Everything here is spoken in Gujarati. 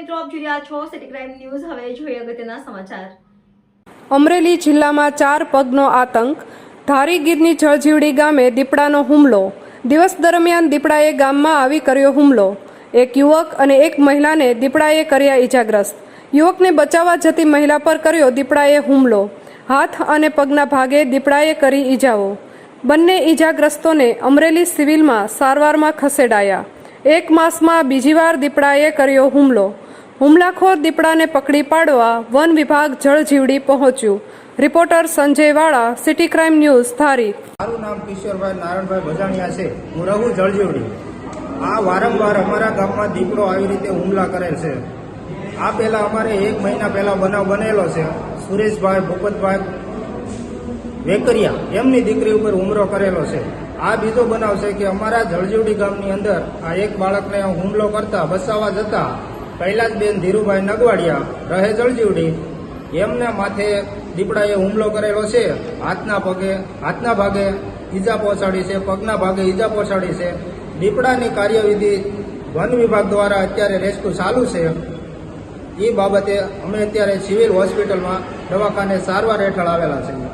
મિત્રો આપ જોઈ રહ્યા છો સિટી ક્રાઇમ ન્યૂઝ। હવે જોઈએ અગત્યના સમાચાર। અમરેલી જિલ્લામાં 4 પગનો આતંક। ધારી ગીરની જળજીવડી ગામે દીપડાનો હુમલો। દિવસ દરમિયાન દીપડાએ ગામમાં આવી કર્યો હુમલો। એક યુવક અને એક મહિલાને દીપડાએ કર્યા ઈજાગ્રસ્ત। યુવકને બચાવવા જતી મહિલા પર કર્યો દીપડાએ હુમલો। હાથ અને પગના ભાગે દીપડાએ કરી ઈજાઓ। બંને ઈજાગ્રસ્તોને અમરેલી સિવિલમાં સારવારમાં ખસેડાયા। 1 માસમાં બીજી વાર દીપડાએ કર્યો હુમલો। હુમલાખોર દીપડાને પકડી પાડવા વન વિભાગ જળજીવડી પહોંચ્યું। રિપોર્ટર સંજય વાળા, સિટી ક્રાઇમ ન્યૂઝ, ધારી। મારું નામ કિશોરભાઈ નારાયણભાઈ ભજાણિયા છે। હું રહું જળજીવડી। આ વારંવાર અમારા ગામમાં દીપડો આવી રીતે હુમલા કરેલ છે। આ પહેલા અમારે 1 મહિના પહેલા બનાવ બનેલો છે। સુરેશભાઈ ભૂપતભાઈ વેકરિયા એમની દીકરી ઉપર હુમલો કરેલો છે। આ બીજો બનાવ છે કે અમારા જળજીવડી ગામની અંદર આ એક બાળકને હુમલો કરતા બચાવવા જતા કૈલાસબેન ધીરુભાઈ નગવાડિયા રહે જળજીવડી એમના માથે દીપડાએ હુમલો કરેલો છે। હાથના ભાગે ઈજા પહોંચાડી છે, પગના ભાગે ઈજા પહોંચાડી છે। દીપડાની કાર્યવિધિ વન વિભાગ દ્વારા અત્યારે રેસ્ક્યુ ચાલુ છે। એ બાબતે અમે અત્યારે સિવિલ હોસ્પિટલમાં દવાખાને સારવાર હેઠળ આવેલા છીએ।